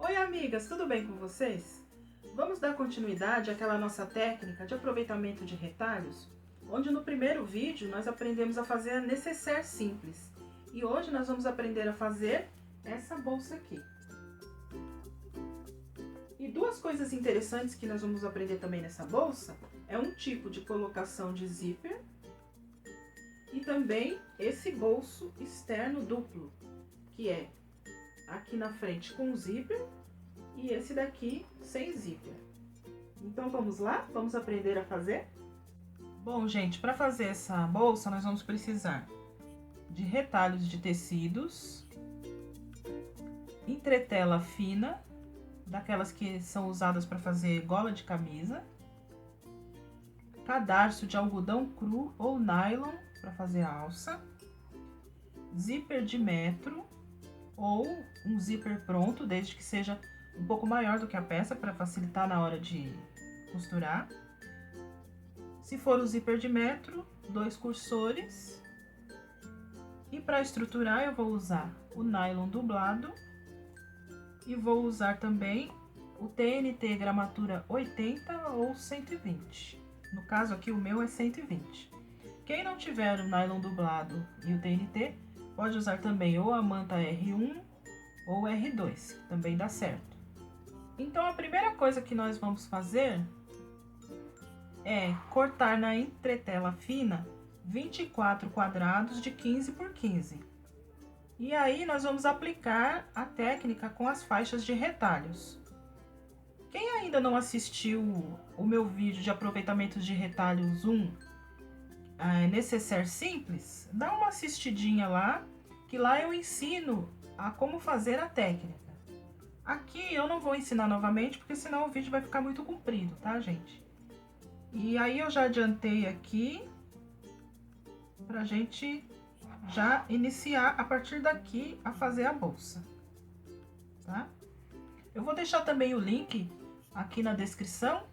Oi, amigas, tudo bem com vocês? Vamos dar continuidade àquela nossa técnica de aproveitamento de retalhos, onde no primeiro vídeo nós aprendemos a fazer a nécessaire simples. E hoje nós vamos aprender a fazer essa bolsa aqui. E duas coisas interessantes que nós vamos aprender também nessa bolsa é um tipo de colocação de zíper e também esse bolso externo duplo, que é aqui na frente com zíper e esse daqui sem zíper. Então vamos lá? Vamos aprender a fazer? Bom, gente, para fazer essa bolsa nós vamos precisar de retalhos de tecidos, entretela fina, daquelas que são usadas para fazer gola de camisa, cadarço de algodão cru ou nylon para fazer alça, zíper de metro ou um zíper pronto, desde que seja um pouco maior do que a peça para facilitar na hora de costurar. Se for o zíper de metro, 2 cursores. E para estruturar eu vou usar o nylon dublado e vou usar também o TNT gramatura 80 ou 120. No caso aqui o meu é 120. Quem não tiver o nylon dublado e o TNT, pode usar também ou a manta R1 ou R2, também dá certo. Então a primeira coisa que nós vamos fazer é cortar na entretela fina 24 quadrados de 15 por 15. E aí nós vamos aplicar a técnica com as faixas de retalhos. Quem ainda não assistiu o meu vídeo de aproveitamento de retalhos 1, nécessaire simples, dá uma assistidinha lá, que lá eu ensino a como fazer a técnica. Aqui eu não vou ensinar novamente, porque senão o vídeo vai ficar muito comprido, tá, gente? E aí eu já adiantei aqui, pra gente já iniciar a partir daqui a fazer a bolsa, tá? Eu vou deixar também o link aqui na descrição,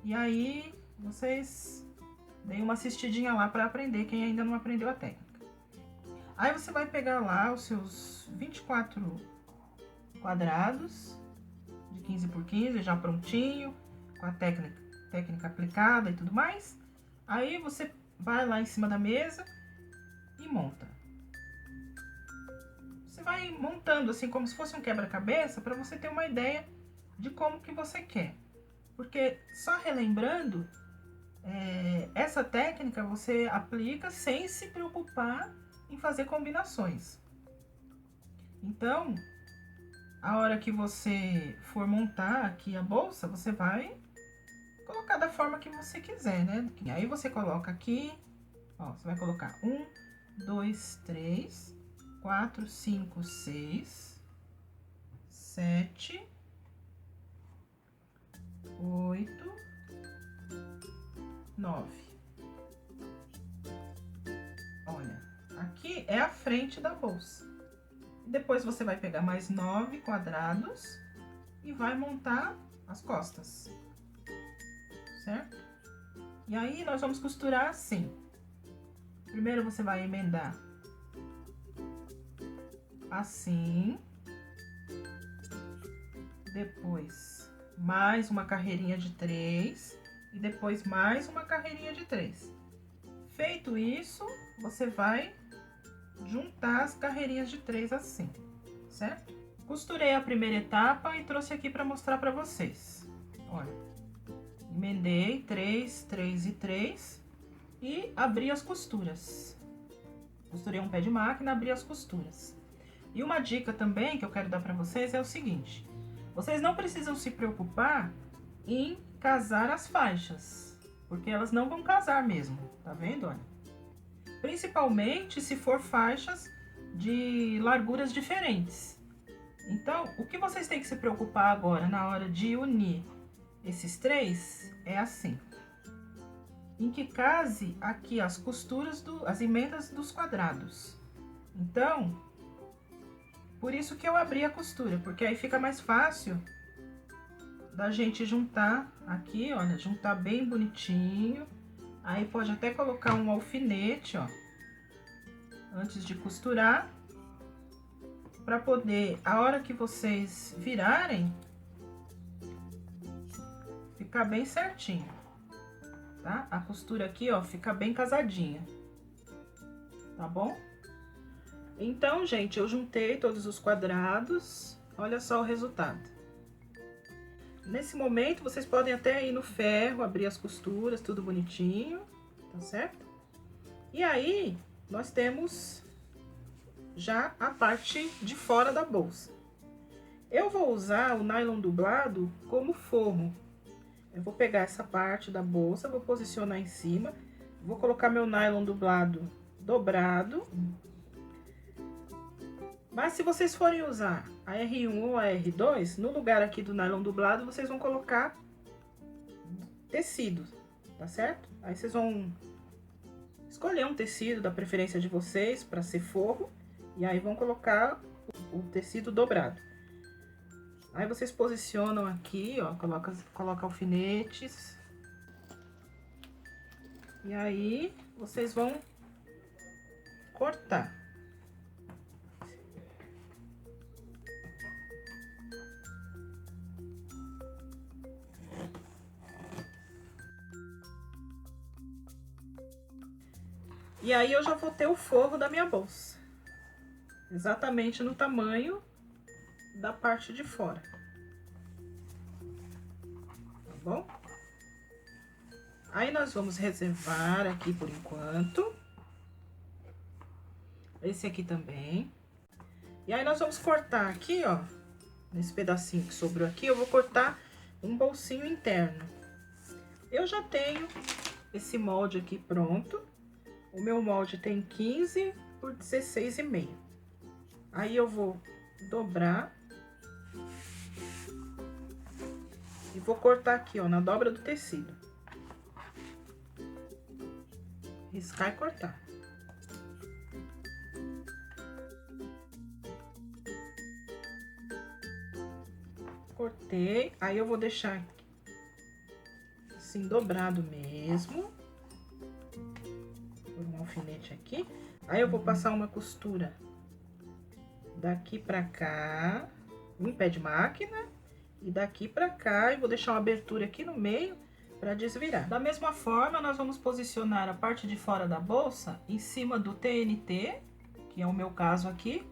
e aí vocês deem uma assistidinha lá para aprender, quem ainda não aprendeu a técnica. Aí você vai pegar lá os seus 24 quadrados de 15 por 15, já prontinho, com a técnica aplicada e tudo mais. Aí você vai lá em cima da mesa e monta. Você vai montando assim como se fosse um quebra-cabeça para você ter uma ideia de como que você quer. Porque só relembrando, essa técnica você aplica sem se preocupar em fazer combinações. Então, a hora que você for montar aqui a bolsa, você vai colocar da forma que você quiser, né? E aí você coloca aqui, ó, você vai colocar 1, 2, 3, 4, 5, 6, 7, 8, 9. Olha, aqui é a frente da bolsa. Depois você vai pegar mais 9 quadrados e vai montar as costas, certo? E aí nós vamos costurar assim. Primeiro você vai emendar assim. Depois mais uma carreirinha de 3 e depois mais uma carreirinha de 3. Feito isso, você vai juntar as carreirinhas de 3 assim, certo? Costurei a primeira etapa e trouxe aqui para mostrar para vocês. Olha, emendei 3, 3 e 3 e abri as costuras. Costurei um pé de máquina, abri as costuras. E uma dica também que eu quero dar para vocês é o seguinte: vocês não precisam se preocupar em casar as faixas, porque elas não vão casar mesmo, tá vendo? Olha. Principalmente se for faixas de larguras diferentes. Então, o que vocês têm que se preocupar agora na hora de unir esses três é assim: em que case aqui as costuras, as emendas dos quadrados. Então, por isso que eu abri a costura, porque aí fica mais fácil da gente juntar aqui, olha, juntar bem bonitinho. Aí pode até colocar um alfinete, ó, antes de costurar, para poder, a hora que vocês virarem, ficar bem certinho, tá? A costura aqui, ó, fica bem casadinha, tá bom? Então, gente, eu juntei todos os quadrados, olha só o resultado. Nesse momento, vocês podem até ir no ferro, abrir as costuras, tudo bonitinho, tá certo? E aí, nós temos já a parte de fora da bolsa. Eu vou usar o nylon dublado como forro. Eu vou pegar essa parte da bolsa, vou posicionar em cima, vou colocar meu nylon dublado dobrado. Mas se vocês forem usar a R1 ou a R2, no lugar aqui do nylon dublado, vocês vão colocar tecido, tá certo? Aí vocês vão escolher um tecido da preferência de vocês para ser forro, e aí vão colocar o tecido dobrado. Aí vocês posicionam aqui, ó, coloca alfinetes. E aí vocês vão cortar. E aí eu já vou ter o forro da minha bolsa. Exatamente no tamanho da parte de fora. Tá bom? Aí nós vamos reservar aqui por enquanto. Esse aqui também. E aí nós vamos cortar aqui, ó, nesse pedacinho que sobrou aqui, eu vou cortar um bolsinho interno. Eu já tenho esse molde aqui pronto. O meu molde tem 15 por 16,5. Aí eu vou dobrar e vou cortar aqui, ó, na dobra do tecido. Riscar e cortar. Cortei, aí eu vou deixar assim dobrado mesmo. Por um alfinete aqui. Aí eu vou passar uma costura daqui pra cá, em pé de máquina, e daqui pra cá, e vou deixar uma abertura aqui no meio para desvirar. Da mesma forma, nós vamos posicionar a parte de fora da bolsa em cima do TNT, que é o meu caso aqui,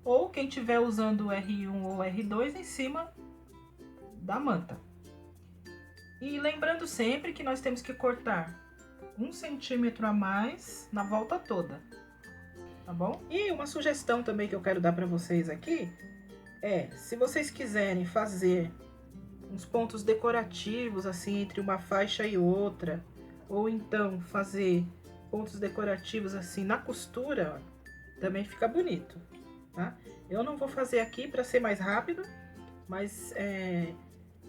ou quem estiver usando o R1 ou R2 em cima da manta. E lembrando sempre que nós temos que cortar 1 centímetro a mais na volta toda, tá bom? E uma sugestão também que eu quero dar para vocês aqui é, se vocês quiserem fazer uns pontos decorativos assim entre uma faixa e outra, ou então fazer pontos decorativos assim na costura, ó, também fica bonito, tá? Eu não vou fazer aqui para ser mais rápido, mas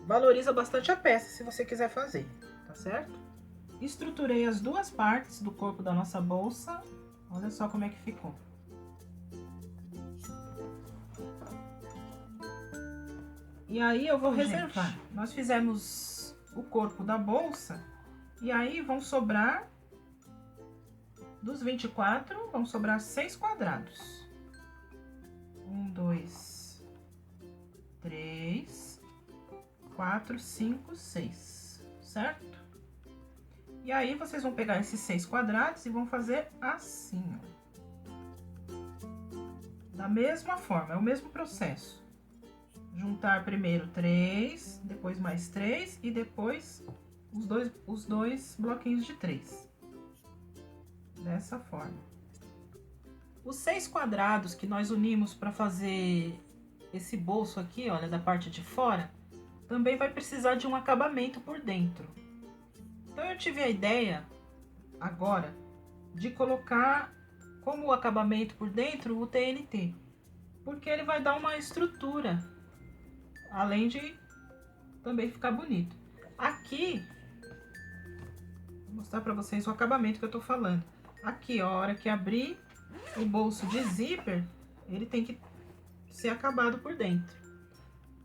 valoriza bastante a peça se você quiser fazer, tá certo? Estruturei as duas partes do corpo da nossa bolsa, olha só como é que ficou. E aí eu vou reservar. Gente, nós fizemos o corpo da bolsa, e aí vão sobrar, dos 24, vão sobrar 6 quadrados. 1, 2, 3, 4, 5, 6, certo? E aí, vocês vão pegar esses 6 quadrados e vão fazer assim, ó. Da mesma forma, é o mesmo processo. Juntar primeiro 3, depois mais 3 e depois os dois bloquinhos de 3. Dessa forma. Os 6 quadrados que nós unimos para fazer esse bolso aqui, olha, da parte de fora, também vai precisar de um acabamento por dentro. Então, eu tive a ideia, agora, de colocar como acabamento por dentro o TNT. Porque ele vai dar uma estrutura, além de também ficar bonito. Aqui, vou mostrar pra vocês o acabamento que eu tô falando. Aqui, ó, a hora que abrir o bolso de zíper, ele tem que ser acabado por dentro.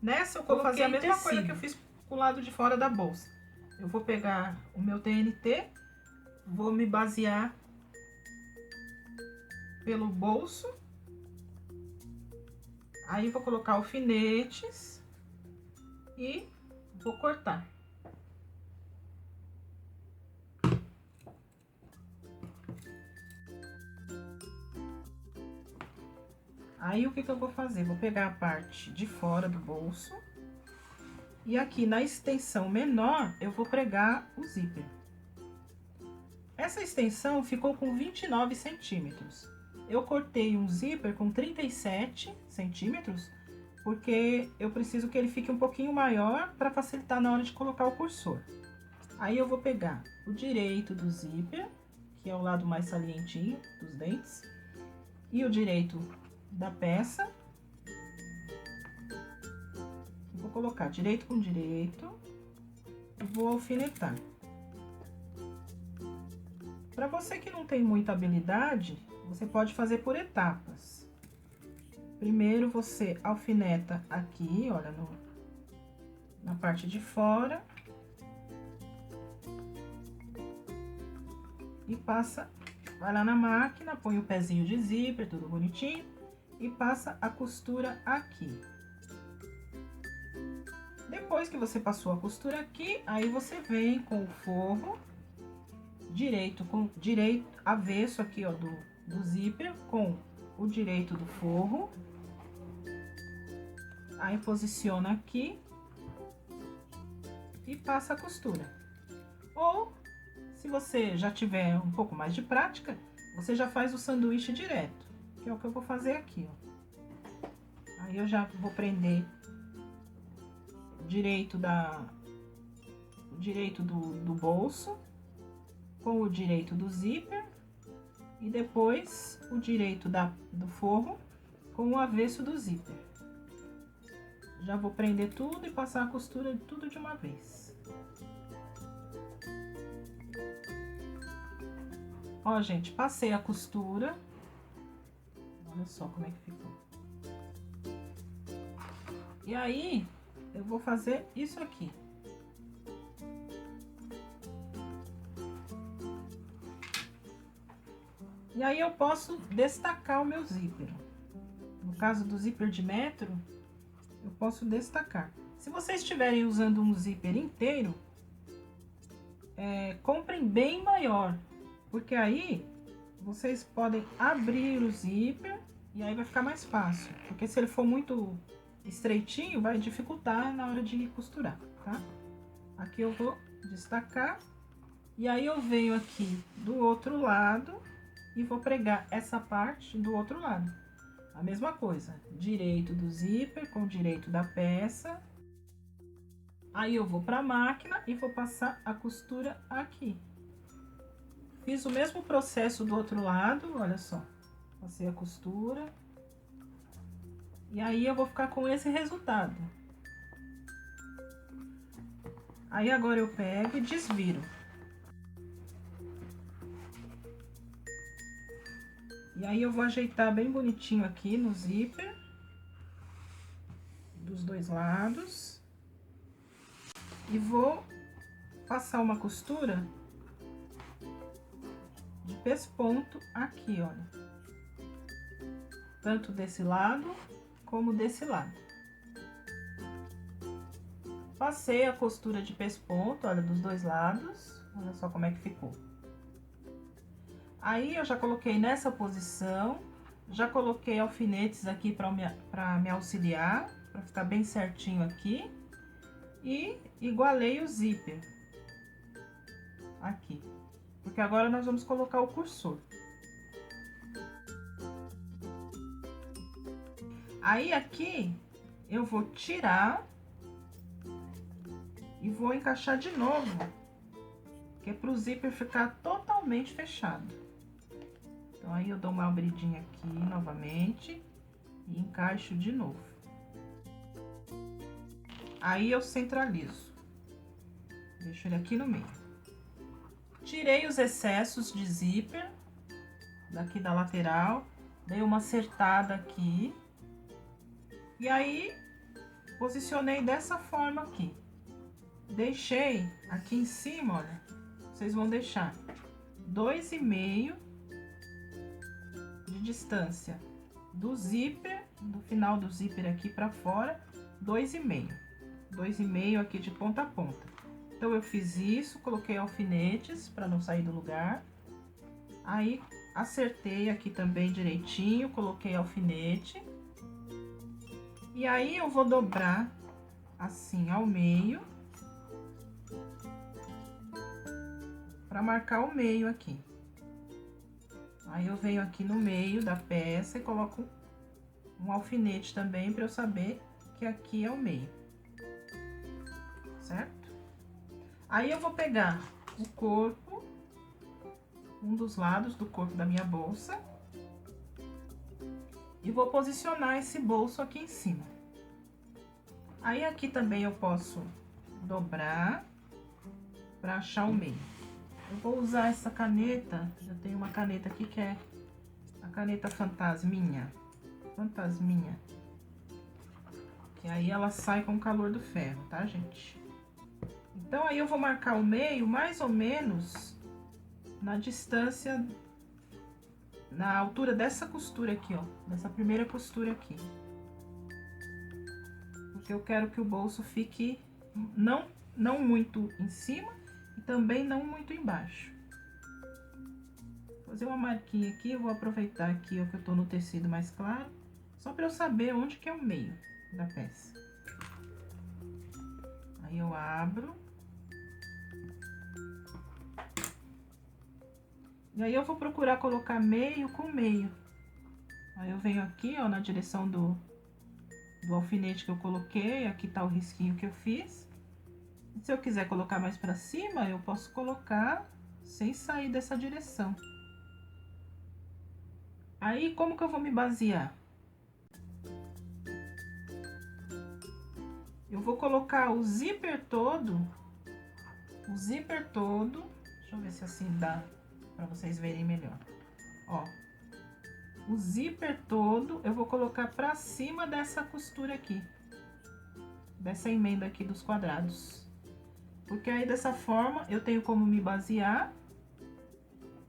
Nessa eu vou fazer a mesma coisa que eu fiz pro lado de fora da bolsa. Eu vou pegar o meu TNT, vou me basear pelo bolso Aí, vou colocar alfinetes e vou cortar. Aí, o que que eu vou fazer? Vou pegar a parte de fora do bolso. E aqui na extensão menor, eu vou pregar o zíper. Essa extensão ficou com 29 centímetros. Eu cortei um zíper com 37 centímetros, porque eu preciso que ele fique um pouquinho maior para facilitar na hora de colocar o cursor. Aí eu vou pegar o direito do zíper, que é o lado mais salientinho dos dentes, e o direito da peça. Vou colocar direito com direito e vou alfinetar. Para você que não tem muita habilidade, você pode fazer por etapas. Primeiro você alfineta aqui, olha, na parte de fora. E passa, vai lá na máquina, põe o pezinho de zíper, tudo bonitinho, e passa a costura aqui. Depois que você passou a costura aqui, aí você vem com o forro direito, avesso aqui, ó, do zíper, com o direito do forro. Aí posiciona aqui e passa a costura. Ou, se você já tiver um pouco mais de prática, você já faz o sanduíche direto, que é o que eu vou fazer aqui, ó. Aí eu já vou prender direito do bolso com o direito do zíper e depois o direito do forro com o avesso do zíper. Já vou prender tudo e passar a costura tudo de uma vez. Ó, gente, passei a costura. Olha só como é que ficou. E aí, eu vou fazer isso aqui. E aí, eu posso destacar o meu zíper. No caso do zíper de metro, eu posso destacar. Se vocês estiverem usando um zíper inteiro, comprem bem maior. Porque aí, vocês podem abrir o zíper e aí vai ficar mais fácil. Porque se ele for muito estreitinho, vai dificultar na hora de costurar, tá? Aqui eu vou destacar. E aí, eu venho aqui do outro lado e vou pregar essa parte do outro lado. A mesma coisa, direito do zíper com direito da peça. Aí, eu vou para a máquina e vou passar a costura aqui. Fiz o mesmo processo do outro lado, olha só. Passei a costura. E aí, eu vou ficar com esse resultado. Aí, agora eu pego e desviro. E aí, eu vou ajeitar bem bonitinho aqui no zíper. Dos dois lados. E vou passar uma costura de pesponto aqui, olha. Tanto desse lado como desse lado. Passei a costura de pesponto, olha, dos dois lados. Olha só como é que ficou. Aí, eu já coloquei nessa posição, já coloquei alfinetes aqui para me auxiliar, para ficar bem certinho aqui. E igualei o zíper aqui, porque agora nós vamos colocar o cursor. Aí, aqui, eu vou tirar e vou encaixar de novo, que é para o zíper ficar totalmente fechado. Então, aí eu dou uma abridinha aqui novamente e encaixo de novo. Aí, eu centralizo. Deixo ele aqui no meio. Tirei os excessos de zíper daqui da lateral, dei uma acertada aqui. E aí, posicionei dessa forma aqui. Deixei aqui em cima, olha, vocês vão deixar 2,5 de distância do zíper do final do zíper aqui pra fora, 2,5. 2,5 aqui de ponta a ponta. Então, eu fiz isso, coloquei alfinetes para não sair do lugar. Aí, acertei aqui também direitinho, coloquei alfinete. E aí, eu vou dobrar assim ao meio. Para marcar o meio aqui. Aí, eu venho aqui no meio da peça e coloco um alfinete também para eu saber que aqui é o meio. Certo? Aí, eu vou pegar o corpo, um dos lados do corpo da minha bolsa, e vou posicionar esse bolso aqui em cima. Aí, aqui também eu posso dobrar para achar o meio. Eu vou usar essa caneta, eu tenho uma caneta aqui que é a caneta Fantasminha. Fantasminha. Que aí ela sai com o calor do ferro, tá, gente? Então, aí eu vou marcar o meio mais ou menos na distância, na altura dessa costura aqui, ó. Dessa primeira costura aqui. Porque eu quero que o bolso fique não muito em cima e também não muito embaixo. Vou fazer uma marquinha aqui, eu vou aproveitar aqui, ó, que eu tô no tecido mais claro, só para eu saber onde que é o meio da peça. Aí eu abro. E aí, eu vou procurar colocar meio com meio. Aí, eu venho aqui, ó, na direção do alfinete que eu coloquei. Aqui tá o risquinho que eu fiz. E se eu quiser colocar mais pra cima, eu posso colocar sem sair dessa direção. Aí, como que eu vou me basear? Eu vou colocar o zíper todo. Deixa eu ver se assim dá para vocês verem melhor. Ó, o zíper todo eu vou colocar pra cima dessa costura aqui, dessa emenda aqui dos quadrados, porque aí dessa forma eu tenho como me basear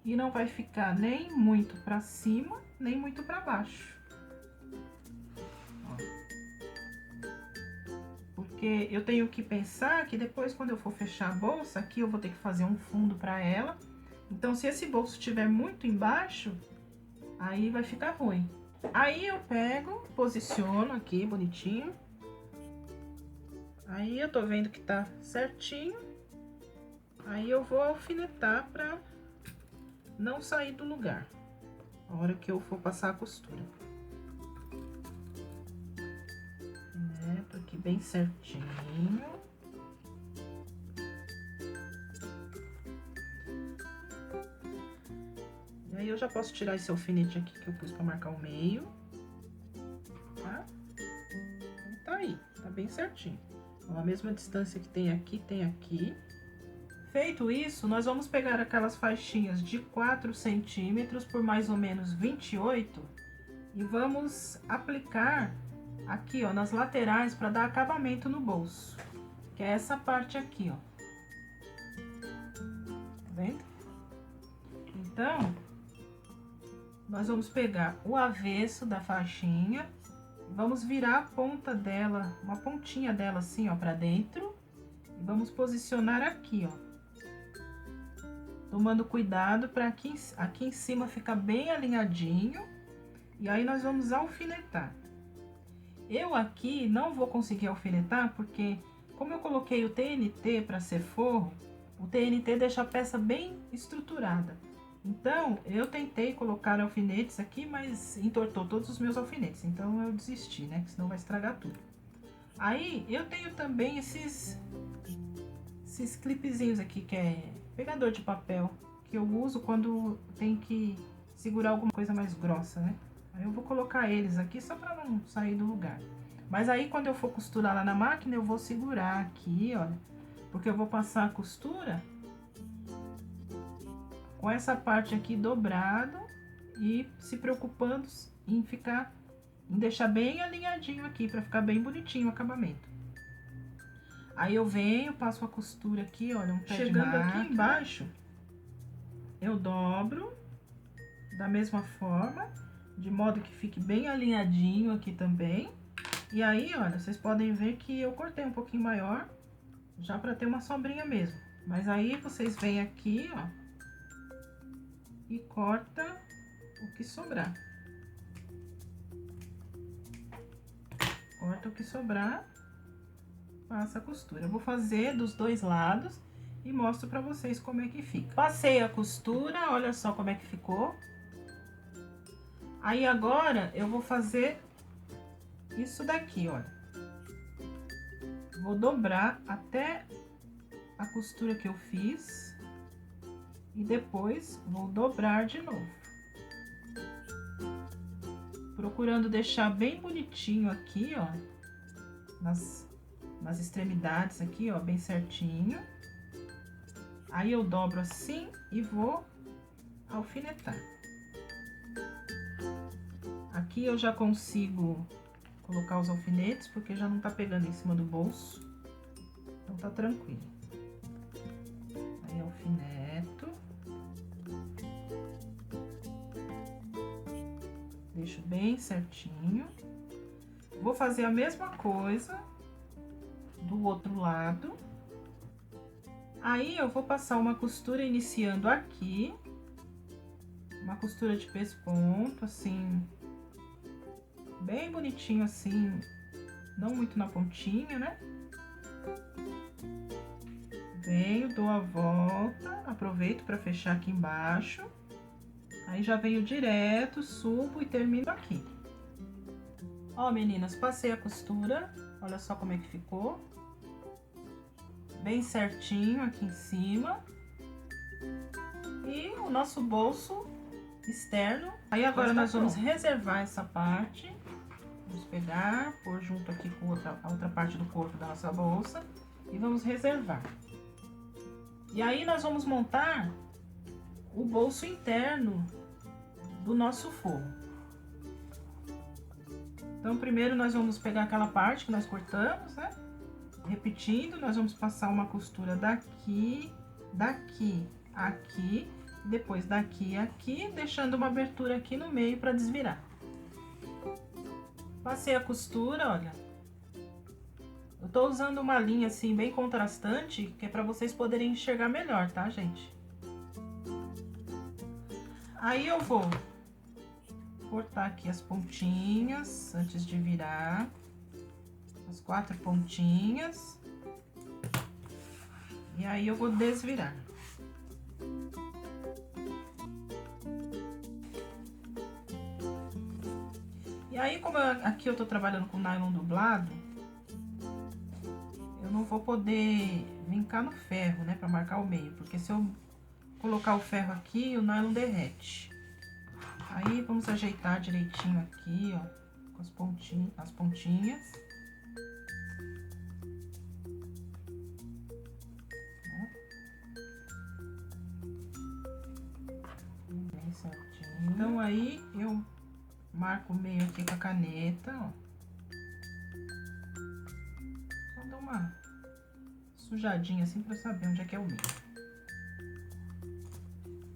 e não vai ficar nem muito pra cima, nem muito pra baixo. Ó. Porque eu tenho que pensar que depois, quando eu for fechar a bolsa, aqui eu vou ter que fazer um fundo pra ela. Então, se esse bolso estiver muito embaixo, aí vai ficar ruim. Aí eu pego, posiciono aqui bonitinho. Aí eu tô vendo que tá certinho. Aí eu vou alfinetar pra não sair do lugar, a hora que eu for passar a costura. Alfineto aqui bem certinho. Aí eu já posso tirar esse alfinete aqui que eu pus pra marcar o meio, tá? Então, tá aí, tá bem certinho. Ó, a mesma distância que tem aqui, tem aqui. Feito isso, nós vamos pegar aquelas faixinhas de 4 centímetros por mais ou menos 28 e vamos aplicar aqui, ó, nas laterais para dar acabamento no bolso, que é essa parte aqui, ó. Tá vendo? Então, nós vamos pegar o avesso da faixinha, vamos virar a ponta dela, uma pontinha dela assim, ó, pra dentro, e vamos posicionar aqui, ó. Tomando cuidado para aqui em cima ficar bem alinhadinho, e aí nós vamos alfinetar. Eu aqui não vou conseguir alfinetar, porque como eu coloquei o TNT para ser forro, o TNT deixa a peça bem estruturada. Então, eu tentei colocar alfinetes aqui, mas entortou todos os meus alfinetes. Então, eu desisti, né? Que senão vai estragar tudo. Aí, eu tenho também esses clipezinhos aqui, que é pegador de papel, que eu uso quando tem que segurar alguma coisa mais grossa, né? Aí, eu vou colocar eles aqui só pra não sair do lugar. Mas aí, quando eu for costurar lá na máquina, eu vou segurar aqui, olha. Porque eu vou passar a costura com essa parte aqui dobrado e se preocupando em deixar bem alinhadinho aqui, para ficar bem bonitinho o acabamento. Aí eu venho, passo a costura aqui, olha, um pé de máquina. Chegando aqui embaixo, eu dobro da mesma forma de modo que fique bem alinhadinho aqui também. E aí, olha, vocês podem ver que eu cortei um pouquinho maior, já pra ter uma sombrinha mesmo. Mas aí, vocês vêm aqui, ó, e corta o que sobrar. Corta o que sobrar, passa a costura. Eu vou fazer dos dois lados e mostro pra vocês como é que fica. Passei a costura, olha só como é que ficou. Aí, agora, eu vou fazer isso daqui, olha. Vou dobrar até a costura que eu fiz e depois vou dobrar de novo. Procurando deixar bem bonitinho aqui, ó, nas extremidades aqui, ó, bem certinho. Aí eu dobro assim e vou alfinetar. Aqui eu já consigo colocar os alfinetes, porque já não tá pegando em cima do bolso, então tá tranquilo. Aí alfineto. Deixo bem certinho. Vou fazer a mesma coisa do outro lado. Aí, eu vou passar uma costura iniciando aqui. Uma costura de pesponto, assim, bem bonitinho assim, não muito na pontinha, né? Venho, dou a volta, aproveito para fechar aqui embaixo. Aí, já venho direto, subo e termino aqui. Ó, meninas, passei a costura, olha só como é que ficou. Bem certinho aqui em cima. E o nosso bolso externo. Aí, agora nós vamos reservar essa parte. Vamos pegar, pôr junto aqui com a outra parte do corpo da nossa bolsa. E vamos reservar. E aí, nós vamos montar o bolso interno do nosso forro. Então, primeiro nós vamos pegar aquela parte que nós cortamos, né? Repetindo, nós vamos passar uma costura daqui, daqui, aqui, depois daqui, aqui, deixando uma abertura aqui no meio para desvirar. Passei a costura, olha. Eu tô usando uma linha assim bem contrastante, que é para vocês poderem enxergar melhor, tá, gente? Aí eu vou cortar aqui as pontinhas antes de virar, as 4 pontinhas, e aí eu vou desvirar. E aí, como aqui eu tô trabalhando com nylon dublado, eu não vou poder vincar no ferro, né, pra marcar o meio, porque se eu colocar o ferro aqui, o nylon derrete. Aí, vamos ajeitar direitinho aqui, ó, com as pontinhas. Bem certinho. Então, aí, eu marco o meio aqui com a caneta, ó. Só dou uma sujadinha assim pra saber onde é que é o meio.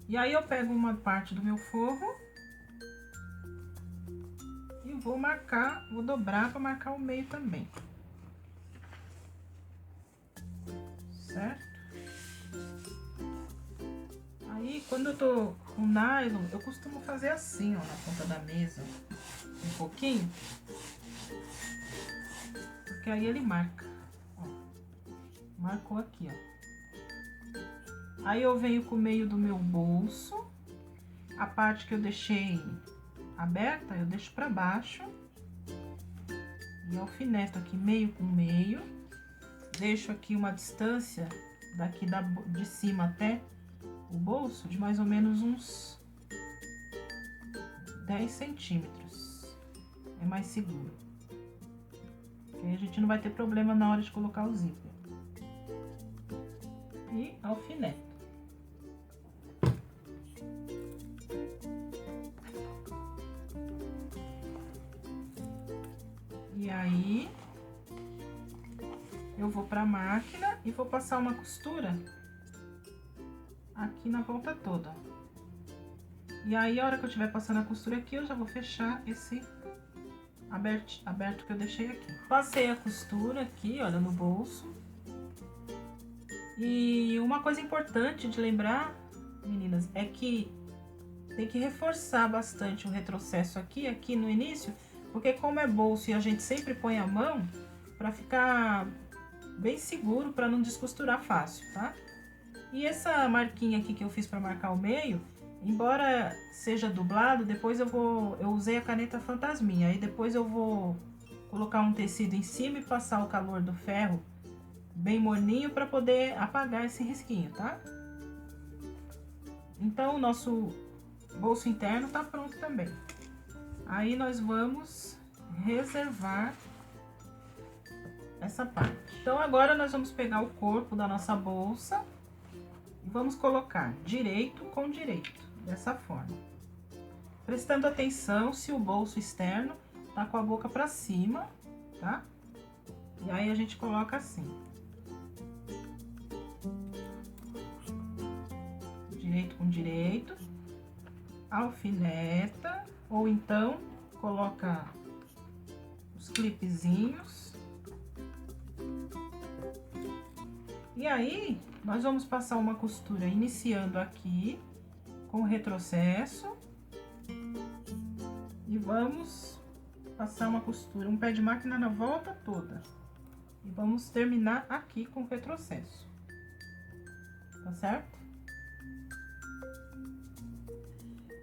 E aí, eu pego uma parte do meu forro e vou marcar, vou dobrar pra marcar o meio também. Certo? Aí, quando eu tô com nylon, eu costumo fazer assim, ó, na ponta da mesa, um pouquinho. Porque aí ele marca, ó. Marcou aqui, ó. Aí, eu venho com o meio do meu bolso. A parte que eu deixei aberta, eu deixo pra baixo. E alfineto aqui meio com meio. Deixo aqui uma distância daqui de cima até o bolso de mais ou menos uns 10 centímetros. É mais seguro. Porque aí a gente não vai ter problema na hora de colocar o zíper. E alfineto. E aí, eu vou pra máquina e vou passar uma costura aqui na volta toda. E aí, a hora que eu estiver passando a costura aqui, eu já vou fechar esse aberto que eu deixei aqui. Passei a costura aqui, olha, no bolso. E uma coisa importante de lembrar, meninas, é que tem que reforçar bastante o retrocesso aqui no início, porque como é bolso e a gente sempre põe a mão, pra ficar bem seguro, pra não descosturar fácil, tá? E essa marquinha aqui que eu fiz pra marcar o meio, embora seja dublado, depois eu usei a caneta fantasminha, aí depois eu vou colocar um tecido em cima e passar o calor do ferro bem morninho para poder apagar esse risquinho, tá? Então o nosso bolso interno tá pronto também. Aí nós vamos reservar essa parte. Então agora nós vamos pegar o corpo da nossa bolsa e vamos colocar direito com direito, dessa forma. Prestando atenção se o bolso externo tá com a boca para cima, tá? E aí a gente coloca assim. Direito com direito, alfineta, ou então coloca os clipezinhos. E aí, nós vamos passar uma costura iniciando aqui com retrocesso e vamos passar uma costura, um pé de máquina na volta toda. E vamos terminar aqui com retrocesso, tá certo?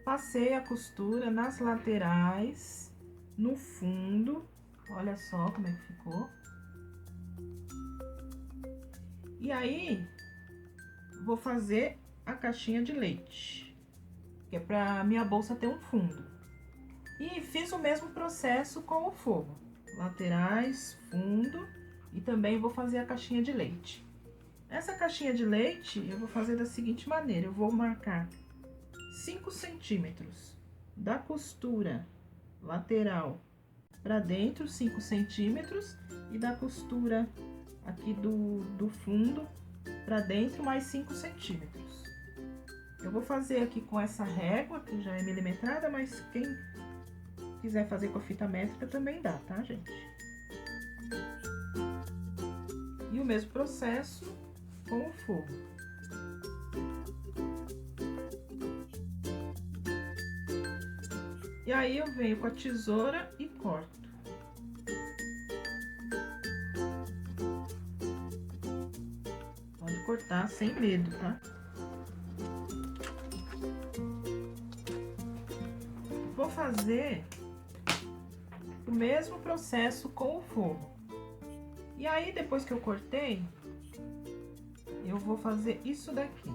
Passei a costura nas laterais, no fundo, olha só como é que ficou. E aí, vou fazer a caixinha de leite, que é pra minha bolsa ter um fundo. E fiz o mesmo processo com o forro, laterais, fundo, e também vou fazer a caixinha de leite. Essa caixinha de leite, eu vou fazer da seguinte maneira, eu vou marcar 5 centímetros da costura lateral para dentro, 5 centímetros, e da costura aqui do fundo para dentro, mais 5 centímetros. Eu vou fazer aqui com essa régua, que já é milimetrada, mas quem quiser fazer com a fita métrica também dá, tá, gente? E o mesmo processo com o forro. E aí, eu venho com a tesoura e corto. Pode cortar sem medo, tá? Vou fazer o mesmo processo com o forro. E aí, depois que eu cortei, eu vou fazer isso daqui.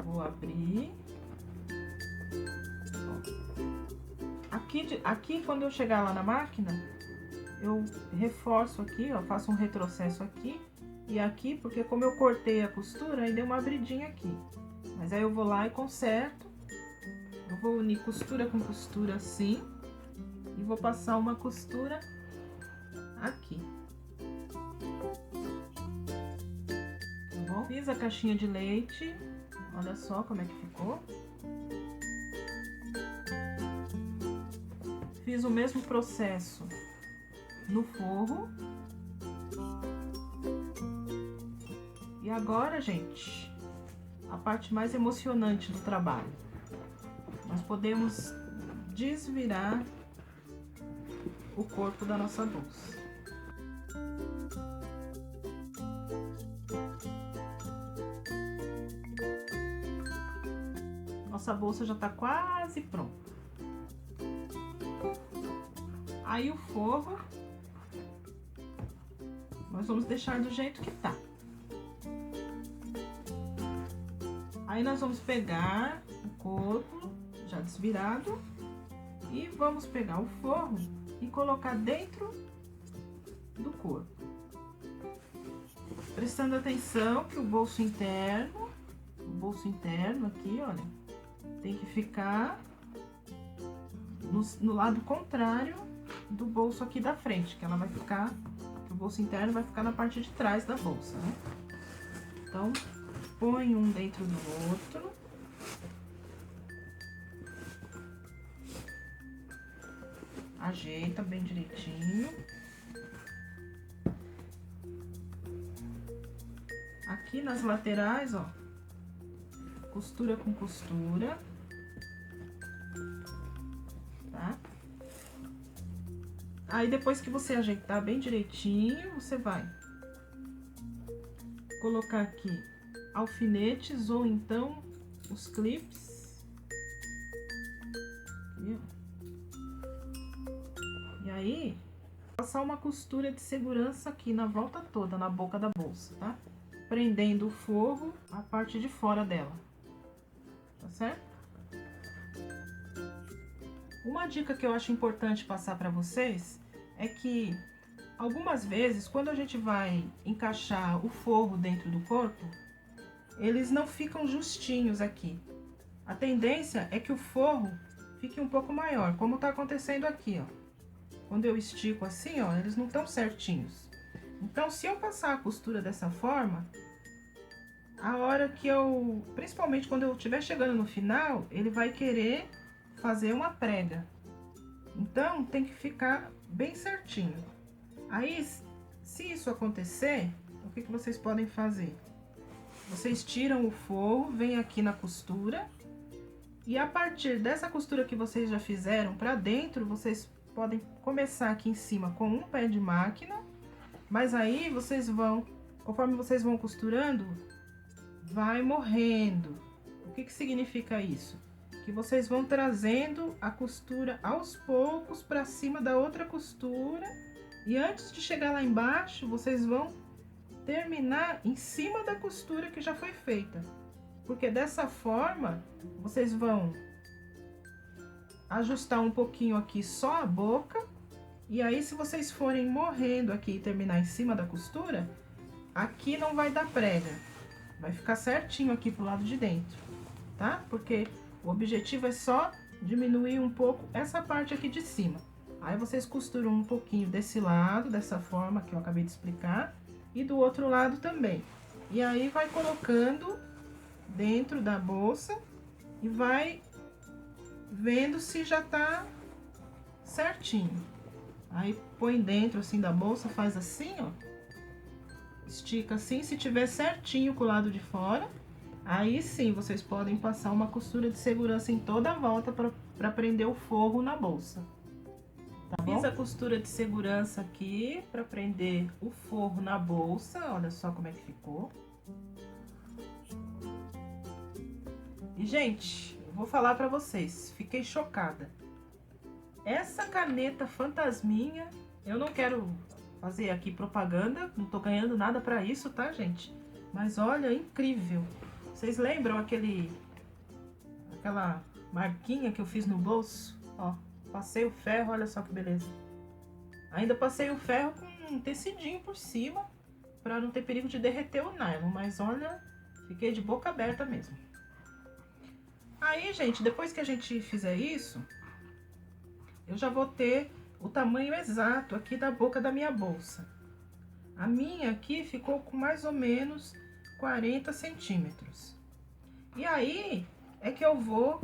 Vou abrir. Aqui, quando eu chegar lá na máquina, eu reforço aqui, ó, faço um retrocesso aqui e aqui, porque como eu cortei a costura, aí deu uma abridinha aqui. Mas aí eu vou lá e conserto. Eu vou unir costura com costura assim e vou passar uma costura aqui. Tá bom? Fiz a caixinha de leite. Olha só como é que ficou. Fiz o mesmo processo no forro. E agora, gente, a parte mais emocionante do trabalho. Nós podemos desvirar o corpo da nossa bolsa. Nossa bolsa já tá quase pronta. Aí o forro, nós vamos deixar do jeito que tá. Aí nós vamos pegar o corpo já desvirado e vamos pegar o forro e colocar dentro do corpo. Prestando atenção que o bolso interno aqui, olha, tem que ficar no lado contrário do bolso aqui da frente, que ela vai ficar, que o bolso interno vai ficar na parte de trás da bolsa, né? Então, põe um dentro do outro. Ajeita bem direitinho. Aqui nas laterais, ó, costura com costura, tá? Aí, depois que você ajeitar bem direitinho, você vai colocar aqui alfinetes ou então os clips. Aqui, ó. E aí, passar uma costura de segurança aqui na volta toda, na boca da bolsa, tá? Prendendo o forro a parte de fora dela, tá certo? Uma dica que eu acho importante passar para vocês é que algumas vezes, quando a gente vai encaixar o forro dentro do corpo, eles não ficam justinhos aqui. A tendência é que o forro fique um pouco maior, como tá acontecendo aqui, ó. Quando eu estico assim, ó, eles não estão certinhos. Então, se eu passar a costura dessa forma, a hora que eu, principalmente quando eu estiver chegando no final, ele vai querer fazer uma prega. Então, tem que ficar bem certinho. Aí, se isso acontecer, o que vocês podem fazer? Vocês tiram o forro, vem aqui na costura, e a partir dessa costura que vocês já fizeram para dentro, vocês podem começar aqui em cima com um pé de máquina, mas aí vocês vão, conforme vocês vão costurando, vai morrendo. O que significa isso? Que vocês vão trazendo a costura aos poucos para cima da outra costura, e antes de chegar lá embaixo, vocês vão terminar em cima da costura que já foi feita, porque dessa forma vocês vão ajustar um pouquinho aqui só a boca, e aí se vocês forem morrendo aqui e terminar em cima da costura, aqui não vai dar prega, vai ficar certinho aqui pro lado de dentro, tá? Porque o objetivo é só diminuir um pouco essa parte aqui de cima. Aí vocês costuram um pouquinho desse lado, dessa forma que eu acabei de explicar, e do outro lado também. E aí vai colocando dentro da bolsa e vai vendo se já tá certinho. Aí põe dentro assim da bolsa, faz assim, ó. Estica assim, se tiver certinho com o lado de fora, aí sim vocês podem passar uma costura de segurança em toda a volta para prender o forro na bolsa. Tá bom? Fiz a costura de segurança aqui para prender o forro na bolsa, olha só como é que ficou. E, gente, eu vou falar para vocês, fiquei chocada. Essa caneta fantasminha, eu não quero fazer aqui propaganda, não tô ganhando nada para isso, tá, gente? Mas olha, incrível. Vocês lembram aquela marquinha que eu fiz no bolso? Ó, passei o ferro, olha só que beleza. Ainda passei o ferro com um tecidinho por cima, para não ter perigo de derreter o nylon, mas olha, fiquei de boca aberta mesmo. Aí, gente, depois que a gente fizer isso, eu já vou ter o tamanho exato aqui da boca da minha bolsa. A minha aqui ficou com mais ou menos 40 centímetros. E aí é que eu vou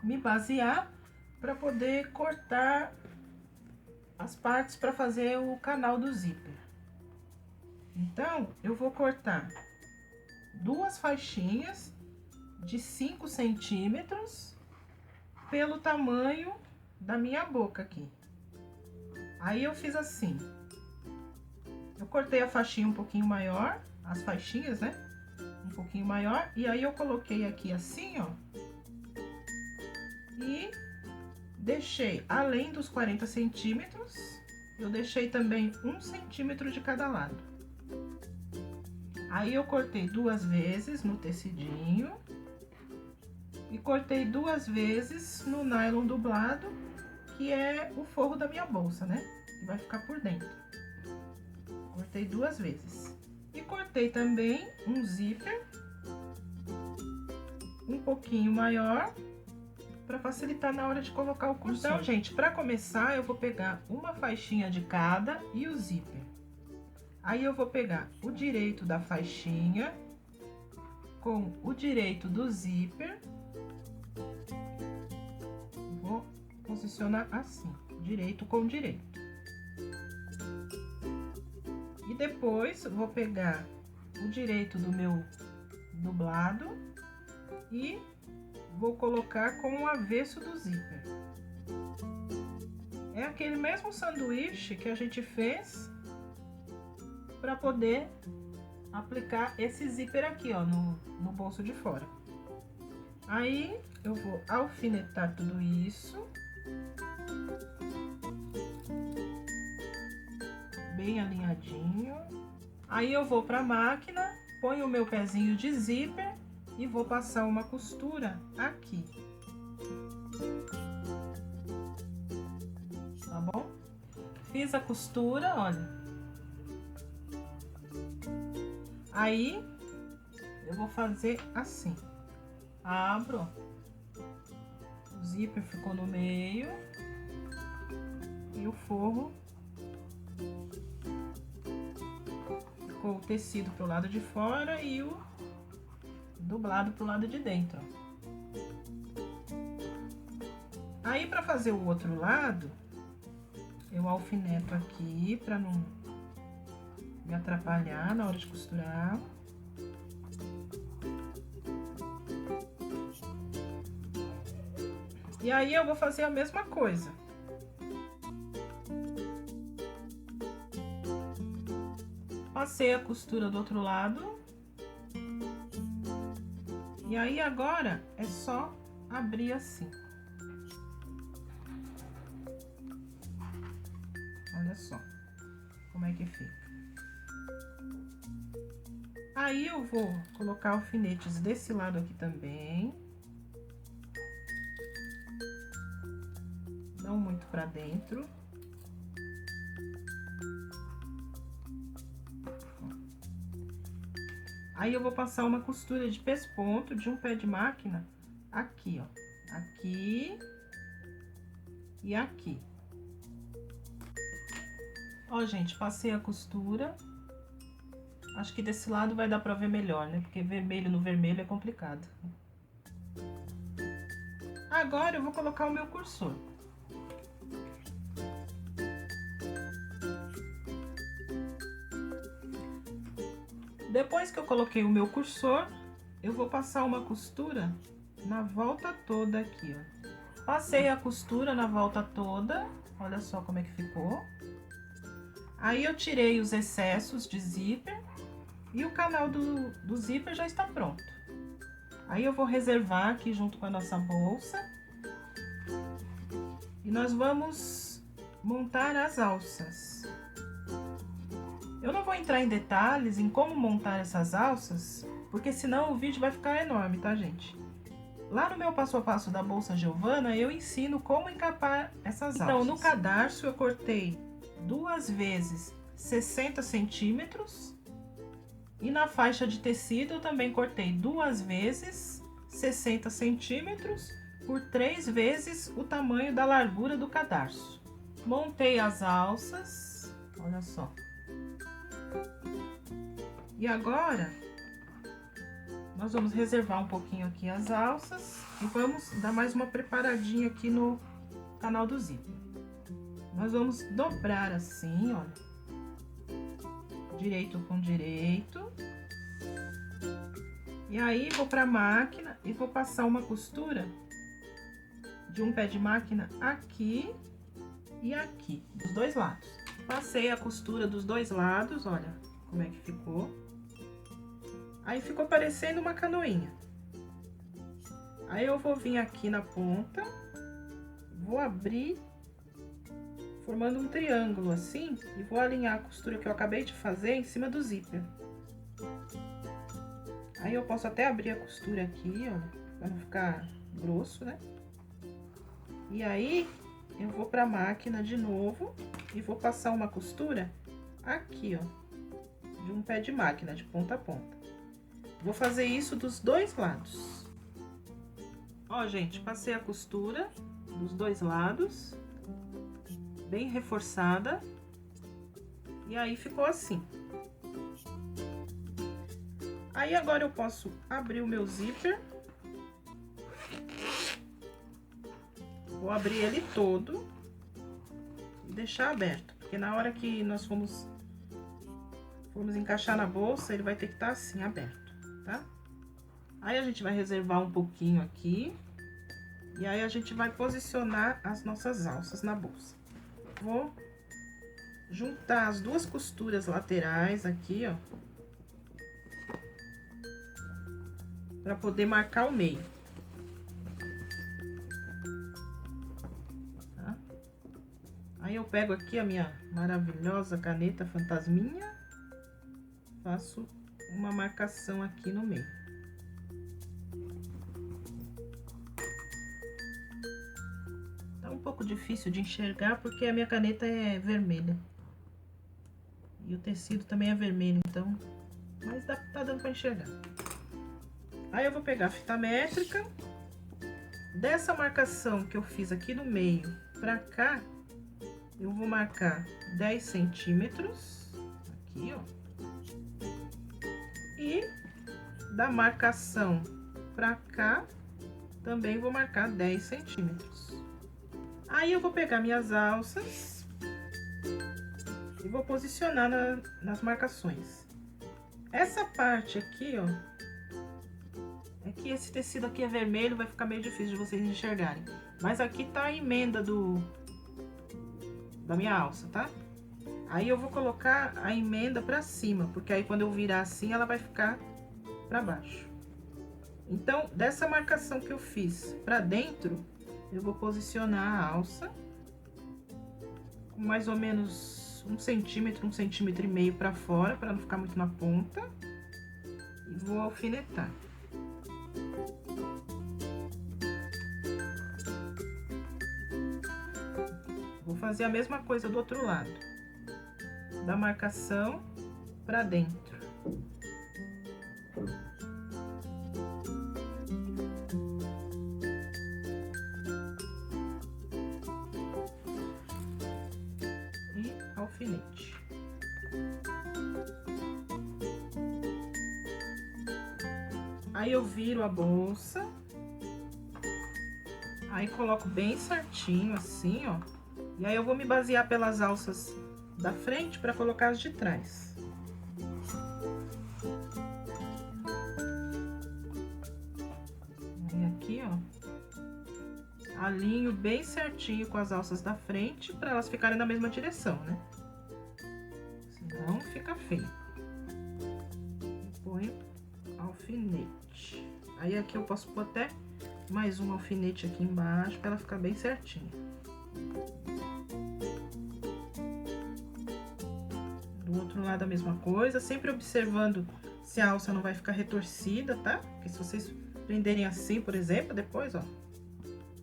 me basear para poder cortar as partes para fazer o canal do zíper. Então, eu vou cortar duas faixinhas de 5 centímetros pelo tamanho da minha boca aqui. Aí eu fiz assim, eu cortei a faixinha um pouquinho maior, as faixinhas, né? Um pouquinho maior, e aí eu coloquei aqui assim, ó, e deixei, além dos 40 centímetros, eu deixei também 1 centímetro de cada lado. Aí eu cortei 2 vezes no tecidinho e cortei 2 vezes no nylon dublado, que é o forro da minha bolsa, né? Que vai ficar por dentro. Cortei 2 vezes. E cortei também um zíper um pouquinho maior, para facilitar na hora de colocar o cursor. Então, gente, para começar, eu vou pegar uma faixinha de cada e o zíper. Aí eu vou pegar o direito da faixinha com o direito do zíper. Vou posicionar assim, direito com direito. E depois vou pegar o direito do meu dublado e vou colocar com o avesso do zíper. É aquele mesmo sanduíche que a gente fez para poder aplicar esse zíper aqui, ó, no bolso de fora. Aí eu vou alfinetar tudo isso. Bem alinhadinho. Aí eu vou para a máquina, ponho o meu pezinho de zíper e vou passar uma costura aqui. Tá bom? Fiz a costura, olha. Aí eu vou fazer assim. Abro, o zíper ficou no meio e o forro ficou o tecido pro lado de fora e o dublado pro lado de dentro. Aí para fazer o outro lado, eu alfineto aqui para não me atrapalhar na hora de costurar. E aí eu vou fazer a mesma coisa. Passei a costura do outro lado. E aí agora é só abrir assim. Olha só como é que fica. Aí eu vou colocar alfinetes desse lado aqui também. Não muito pra dentro. Aí eu vou passar uma costura de pesponto de um pé de máquina aqui, ó. Aqui e aqui. Ó, gente, passei a costura. Acho que desse lado vai dar pra ver melhor, né? Porque vermelho no vermelho é complicado. Agora eu vou colocar o meu cursor. Depois que eu coloquei o meu cursor, eu vou passar uma costura na volta toda aqui, ó. Passei a costura na volta toda, olha só como é que ficou. Aí eu tirei os excessos de zíper e o canal do zíper já está pronto. Aí eu vou reservar aqui junto com a nossa bolsa. E nós vamos montar as alças. Eu não vou entrar em detalhes em como montar essas alças, porque senão o vídeo vai ficar enorme, tá, gente? Lá no meu passo a passo da bolsa Giovana, eu ensino como encapar essas alças. Então, no cadarço eu cortei 2 vezes 60 centímetros. E na faixa de tecido eu também cortei 2 vezes 60 centímetros por 3 vezes o tamanho da largura do cadarço. Montei as alças, olha só. E agora, nós vamos reservar um pouquinho aqui as alças e vamos dar mais uma preparadinha aqui no canal do zíper. Nós vamos dobrar assim, olha, direito com direito. E aí, vou para a máquina e vou passar uma costura de um pé de máquina aqui e aqui, dos dois lados. Passei a costura dos dois lados, olha como é que ficou. Aí ficou parecendo uma canoinha. Aí eu vou vir aqui na ponta, vou abrir, formando um triângulo assim, e vou alinhar a costura que eu acabei de fazer em cima do zíper. Aí eu posso até abrir a costura aqui, ó, pra não ficar grosso, né? E aí, eu vou pra máquina de novo e vou passar uma costura aqui, ó, de um pé de máquina, de ponta a ponta. Vou fazer isso dos dois lados. Ó, gente, passei a costura dos dois lados, bem reforçada, e aí ficou assim. Aí agora eu posso abrir o meu zíper. Vou abrir ele todo e deixar aberto, porque na hora que nós formos encaixar na bolsa, ele vai ter que estar assim, aberto, tá? Aí a gente vai reservar um pouquinho aqui, e aí a gente vai posicionar as nossas alças na bolsa. Vou juntar as duas costuras laterais aqui, ó, para poder marcar o meio. Tá? Aí eu pego aqui a minha maravilhosa caneta fantasminha, faço uma marcação aqui no meio. Tá um pouco difícil de enxergar porque a minha caneta é vermelha. E o tecido também é vermelho, então... Mas tá dando pra enxergar. Aí eu vou pegar a fita métrica. Dessa marcação que eu fiz aqui no meio pra cá, eu vou marcar 10 centímetros. Aqui, ó. E da marcação pra cá, também vou marcar 10 centímetros. Aí eu vou pegar minhas alças e vou posicionar nas marcações. Essa parte aqui, ó, é que esse tecido aqui é vermelho, vai ficar meio difícil de vocês enxergarem. Mas aqui tá a emenda da minha alça, tá? Aí eu vou colocar a emenda pra cima, porque aí quando eu virar assim, ela vai ficar pra baixo. Então, dessa marcação que eu fiz pra dentro, eu vou posicionar a alça com mais ou menos 1 centímetro, 1,5 cm pra fora, pra não ficar muito na ponta. E vou alfinetar. Vou fazer a mesma coisa do outro lado. Da marcação pra dentro. E alfinete. Aí eu viro a bolsa. Aí coloco bem certinho assim, ó. E aí eu vou me basear pelas alças da frente para colocar as de trás. Aí aqui, ó, alinho bem certinho com as alças da frente para elas ficarem na mesma direção, né? Senão fica feio. Põe alfinete. Aí aqui eu posso pôr até mais um alfinete aqui embaixo para ela ficar bem certinha. Do outro lado a mesma coisa, sempre observando se a alça não vai ficar retorcida, tá? Porque se vocês prenderem assim, por exemplo, depois, ó,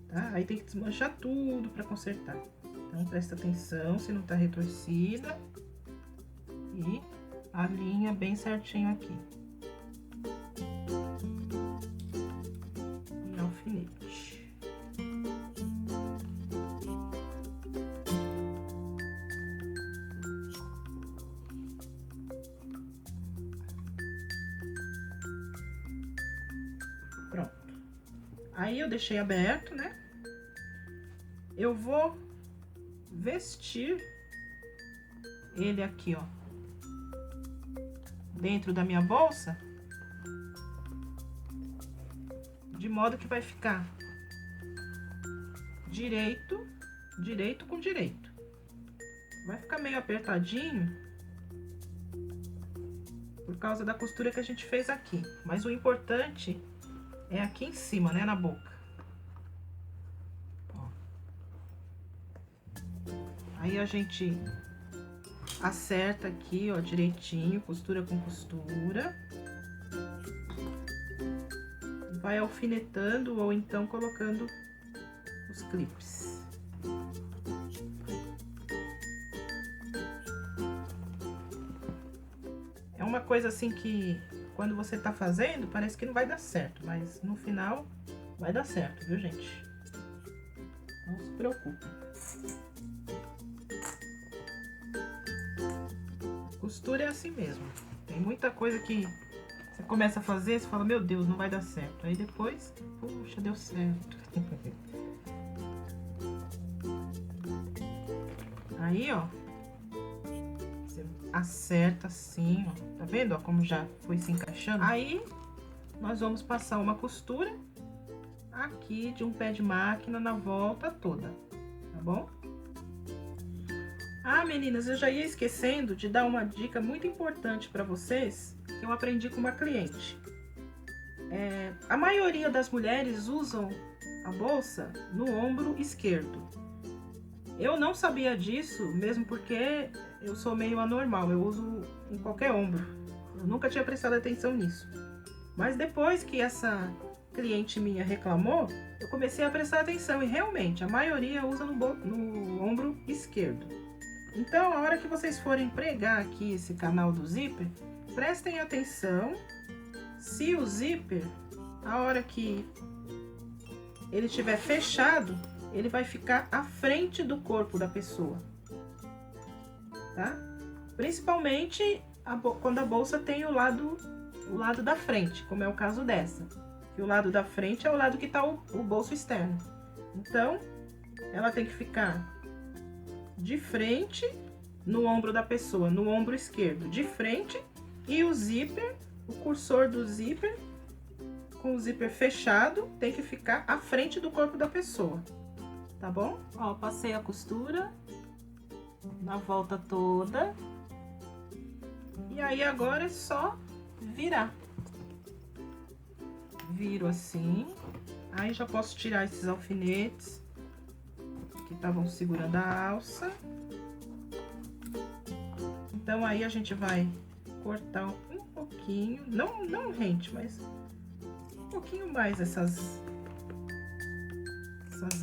tá? Aí tem que desmanchar tudo pra consertar. Então, presta atenção se não tá retorcida e alinha bem certinho aqui. E alfinete. Pronto. Aí eu deixei aberto, né? Eu vou vestir ele aqui, ó, dentro da minha bolsa, de modo que vai ficar direito com direito. Vai ficar meio apertadinho por causa da costura que a gente fez aqui, mas o importante é aqui em cima, né, na boca. Ó. Aí a gente acerta aqui, ó, direitinho, costura com costura. Vai alfinetando ou então colocando os clipes. É uma coisa assim que quando você tá fazendo, parece que não vai dar certo, mas no final vai dar certo, viu, gente? Não se preocupe. Costura é assim mesmo. Tem muita coisa que você começa a fazer, você fala, meu Deus, não vai dar certo. Aí depois, puxa, deu certo. Aí, ó, você acerta assim, ó. Tá vendo, ó, como já foi se encaixando? Aí, nós vamos passar uma costura aqui de um pé de máquina na volta toda, tá bom? Ah, meninas, eu já ia esquecendo de dar uma dica muito importante para vocês, que eu aprendi com uma cliente. A maioria das mulheres usam a bolsa no ombro esquerdo. Eu não sabia disso, mesmo porque eu sou meio anormal, eu uso em qualquer ombro. Eu nunca tinha prestado atenção nisso. Mas depois que essa cliente minha reclamou, eu comecei a prestar atenção e realmente a maioria usa no ombro esquerdo. Então, a hora que vocês forem pregar aqui esse canal do zíper, prestem atenção se o zíper, a hora que ele estiver fechado, ele vai ficar à frente do corpo da pessoa, tá? Principalmente quando a bolsa tem o lado da frente, como é o caso dessa. Que o lado da frente é o lado que tá o bolso externo. Então, ela tem que ficar de frente no ombro da pessoa, no ombro esquerdo, de frente, e o zíper, o cursor do zíper, com o zíper fechado, tem que ficar à frente do corpo da pessoa, tá bom? Ó, passei a costura na volta toda, e aí agora é só virar. Viro assim, aí já posso tirar esses alfinetes que estavam segurando a alça. Então aí a gente vai cortar um pouquinho, não rente, mas um pouquinho mais essas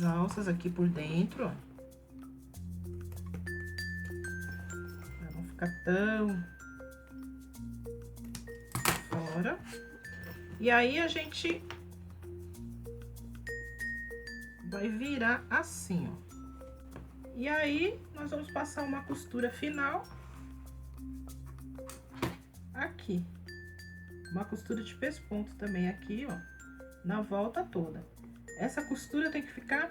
alças aqui por dentro, ó. Pra não ficar tão fora. E aí a gente vai virar assim, ó. E aí nós vamos passar uma costura final aqui. Uma costura de pesponto também aqui, ó, na volta toda. Essa costura tem que ficar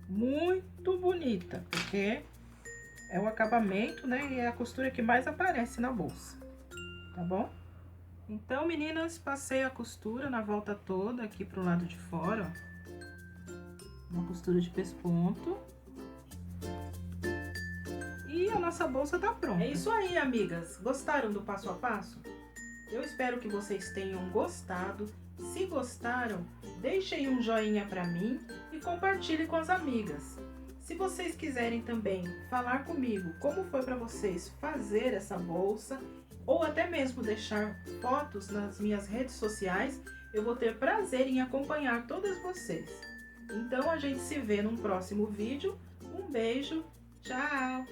muito bonita, porque é o acabamento, né? E é a costura que mais aparece na bolsa, tá bom? Então, meninas, passei a costura na volta toda aqui pro lado de fora, ó. Uma costura de pesponto. E a nossa bolsa tá pronta. É isso aí, amigas. Gostaram do passo a passo? Eu espero que vocês tenham gostado. Se gostaram, deixem um joinha pra mim e compartilhe com as amigas. Se vocês quiserem também falar comigo como foi para vocês fazer essa bolsa, ou até mesmo deixar fotos nas minhas redes sociais, eu vou ter prazer em acompanhar todas vocês. Então a gente se vê num próximo vídeo. Um beijo, tchau!